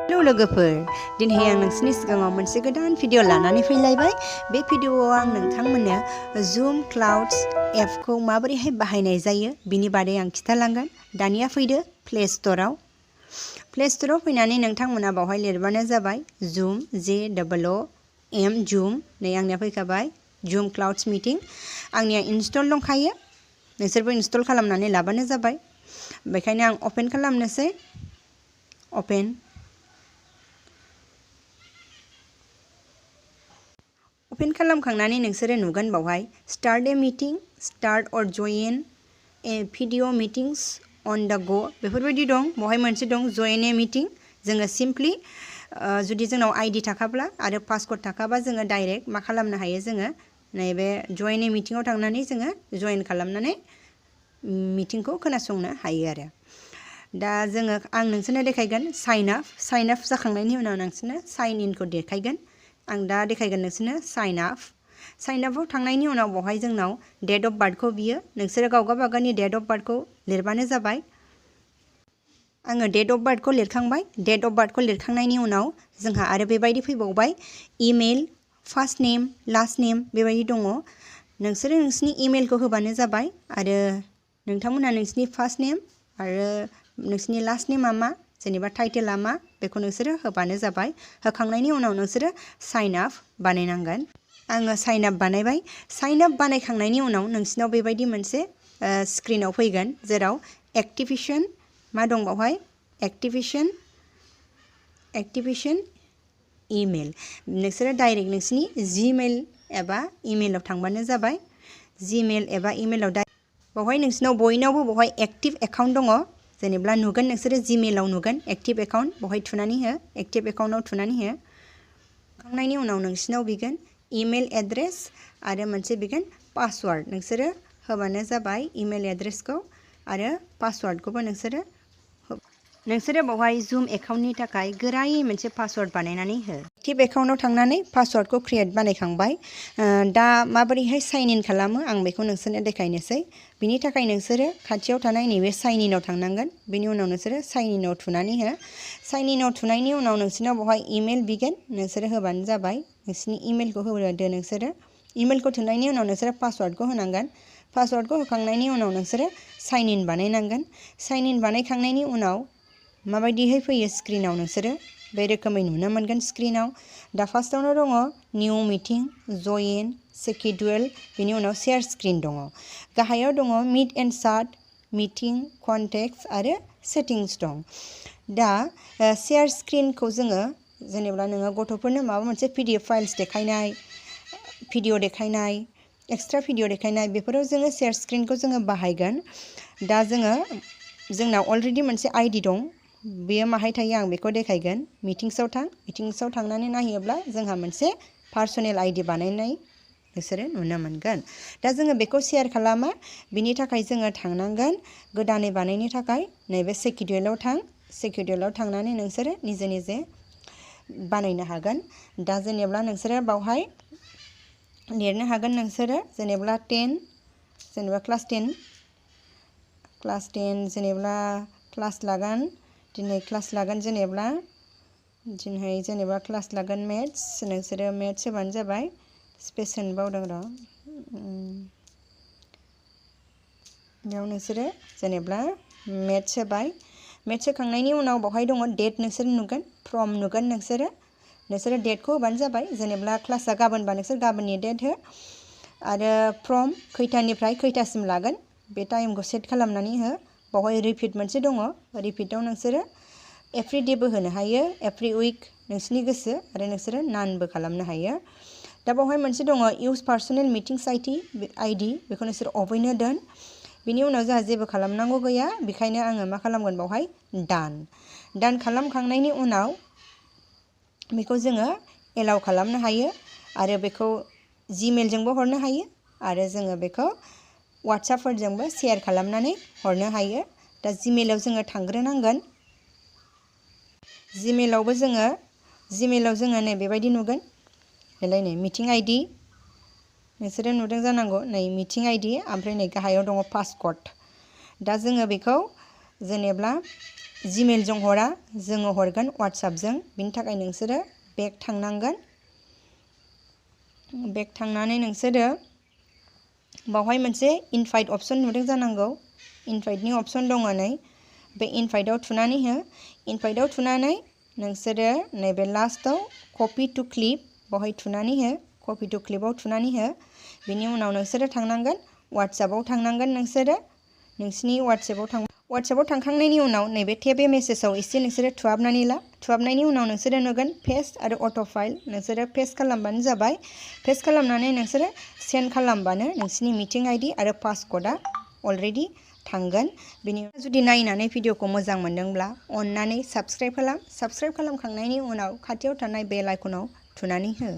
hello लोगोफोर दिनै आं नोंसोरनि सिगाङाव मोनसे गोदान भिडिअ लानानै फैलायबाय बे भिडिअआव आं नोंथांमोननो जुम क्लाउड्स एपखौ माबोरैहाय बाहायनाय जायो बिनि बादै आं खिथालांगोन दानिया फैदो प्ले स्ट'राव फैनानै नोंथांमोना बावहाय लिरबानो जाबाय जुम JOOM जुम नै आंनिया फैखाबाय जुम क्लाउड्स मिटिं आंनिया इनस्टल दंखायो नोंसोरबो इनस्टल खालामनानै लाबानो जाबाय बेखायनो आं अपेन खालामनोसै अपेन खालामखांनानै नोंसोरो नुगोन बावहाय स्टार्ट ए मिटिं स्टार्ट अर जइन ए video meetings on the go बेफोरबायदि दं बावहाय मोनसे दं जइन ए मिटिं जोङो सिम्पलि जुदि जोंनाव आइडि थाखाब्ला आरो पासवर्ड थाखाबा जोङो डाइरेक्ट मा खालामनो हायो जोङो नैबे जइन ए मिटिंआव थांनानै जोङो जइन खालामनानै मिटिंखौ खोनासंनो हायो आरो दा जोङो आं नोंसोरनो देखायगोन साइन आप जाखांनायनि उनाव नोंसोरनो साइन इनखौ देखायगोन आं दा देखायगोन नोंसोरनो साइन आपआव थांनायनि उनाव बावहाय जोंनाव डेट अफ बार्थखौ बियो नोंसोरो गावगाबागावनि डेट अफ बार्थखौ लिरबानो जाबाय आङो डेट अफ बार्थखौ लिरखांबाय डेट अफ बार्थखौ लिरखांनायनि उनाव जोंहा आरो बेबायदि फैबावबाय इमेल फार्स्ट नेम लास्ट नेम बेबायदि दङ नोंसोरो नोंसिनि इमेलखौ होबानो जाबाय आरो नोंथांमोनहा नोंसिनि फार्स्ट नेम आरो नोंसिनि लास्ट नेमा मा जेनेबा टाइटेला मा बेखौ नोंसोरो होबानो जाबाय होखांनायनि उनाव नोंसोरो साइन आप बानायनांगोन आङो साइन आप बानायबाय साइन आप बानायखांनायनि उनाव नोंसिनाव बेबायदि मोनसे स्क्रिनाव फैगोन जेराव एक्टिभेशन मा दं बावहाय एक्टिभेशन इमेल नोंसोरो डाइरेक्ट नोंसिनि जीमेल एबा इमेलाव थांबानो जाबाय जीमेल एबा इमेलाव बावहाय नोंसिनाव बयनावबो बावहाय एक्टिभ एकाउन्ट दङ जेनेबा नुगोन नोंसोरो जीमेलाव नुगोन एक्टिभ एकाउन्ट बावहाय थुनानै हो एक्टिभ एकाउन्टआव थुनानै हो खांनायनि उनाव नोंसिनाव बिगोन इमेल एड्रेस आरो मोनसे बिगोन पासवर्ड नोंसोरो होबानो जाबाय इमेल एड्रेसखौ आरो पासवर्डखौबो नोंसोरो बावहाय जुम एकाउन्टनि थाखाय गोरायै मोनसे पासवर्ड बानायनानै हो एक्टिभ एकाउन्टआव थांनानै पासवर्डखौ क्रिएट बानायखांबाय दा माबोरैहाय साइन इन खालामो आं बेखौ नोंसोरनो देखायनोसै बिनि थाखाय नोंसोरो खाथियाव थानाय नैबे साइन इनआव थांनांगोन बिनि उनाव नोंसोरो साइन इनआव थुनानै हो साइन इनआव थुनायनि उनाव नोंसोरनाव बावहाय इमेल बिगोन नोंसोरो होबानो जाबाय नोंसिनि इमेलखौ होदो नोंसोरो इमेलखौ थुनायनि उनाव नोंसोरो पासवर्डखौ होनांगोन पासवर्डखौ होखांनायनि उनाव नोंसोरो साइन इन बानायनांगोन साइन इन बानायखांनायनि उनाव माबायदिहाय फैयो स्क्रिनाव नोंसोरो बे रोखोमै नुनो मोनगोन स्क्रिनाव दा फार्स्टआवनो दङ निउ मिटिं जइन सेकिडुएल बिनि उनाव शेयार स्क्रिन दङ गाहायाव दङ मिट एन्ड चाट मिटिं कन्टेक्ट्स आरो सेटिंस दं दा शेयार स्क्रिनखौ जोङो जेनेबा नोङो गथ'फोरनो माबा मोनसे PDF फाइल्स देखायनाय भिडिअ देखायनाय एक्सट्रा भिडिअ देखायनाय बेफोराव जोङो शेयार स्क्रिनखौ जोङो बाहायगोन दा जोंनाव अलरेडि मोनसे आइडि दं बेयो माहाय थायो आं बेखौ देखायगोन मिटिंसाव थांनानै नायोब्ला जोंहा मोनसे पार्सनेल आइडि बानायनाय नोंसोरो नुनो मोनगोन दा जोङो बेखौ शेयार खालामा बिनि थाखाय जोङो थांनांगोन गोदानै बानायनो थाखाय नैबे सेकिडुएलाव थांनानै नोंसोरो निजे बानायनो हागोन दा जेनेबा नोंसोरो बावहाय लिरनो हागोन नोंसोरो जेनेबा क्लास 10 जेनेबा क्लास लागोन दिनै क्लास लागोन जेनेबा क्लास लागोन मेथ्स नोंसोरो मेथ्स होबानो जाबाय स्पेस होनो बावदों र' बेयाव नोंसोरो जेनेबा मेथ्स होबाय मेथ्स होखांनायनि उनाव बावहाय दङ डेट नोंसोर नुगोन फ्रम नुगोन नोंसोरो डेटखौ होबानो जाबाय जेनेबा क्लासआ गाबोनबा नोंसोर गाबोननि डेट हो आरो फ्रम खैथानिफ्राय खैथासिम लागोन बे टाइमखौ सेट खालामनानै हो बावहाय रिपिट मोनसे दङ रिपिटआव नोंसोरो एभ्रि डेबो होनो हायो एभ्रि उइक नोंसिनि गोसो आरो नोंसोरो नानबो खालामनो हायो दा बावहाय मोनसे दङ इउज पार्सनेल मिटिंस आइडि बेखौ नोंसोर अफैनो दोन बिनि उनाव जोंहा जेबो खालामनांगौ गैया बेखायनो आङो मा खालामगोन बावहाय दान खालामखांनायनि उनाव बेखौ जोङो एलाउ खालामनो हायो आरो बेखौ जीमेलजोंबो हरनो हायो आरो जोङो बेखौ वाट्सएपफोरजोंबो शेयार खालामनानै हरनो हायो दा जीमेलाव जोङो थांग्रोनांगोन जीमेलाव जोङो नै बेबायदि नुगोन बेलाय नै मिटिं आइडि नोंसोरो नुदों जानांगौ नै मिटिं आइडि ओमफ्राय नै गाहायाव दङ पासवर्ड दा जोङो बेखौ जेनेब्ला जिमेलजों हरा जोङो हरगोन WhatsAppजों बिनि थाखाय नोंसोरो बेक थांनांगोन बेक थांनानै नोंसोरो बावहाय मोनसे इनभाइट अपसन नुदों जानांगौ इनभाइटनि अपसन दङ नै बे इनभाइटआव थुनानै हो इनभाइटआव थुनानै नोंसोरो नैबे लास्टआव कपि टु क्लिप बावहाय थुनानै हो कपि टु क्लिपआव थुनानै हो बिनि उनाव नोंसोरो थांनांगोन WhatsAppआव थांनांगोन नोंसोरो नोंसिनि WhatsAppआव थांखांनायनि उनाव नैबे टेब ए मेसेजआव एसे नोंसोरो थुहाबनानै ला थुहाबनायनि उनाव नोंसोरो नुगोन पेस्ट आरो अट' फाइल नोंसोरो पेस्ट खालामबानो जाबाय पेस्ट खालामनानै नोंसोरो सेन्ड खालामबानो नोंसिनि मिटिं आइडि आरो पासवर्डआ अलरेडि थांगोन बेनि उनाव जुदि नायनानै भिडिअखौ मोजां मोनदोंब्ला अननानै साबस्क्राइब खालामखांनायनि उनाव खाथियाव थानाय बेल आइकनाव थुनानै हो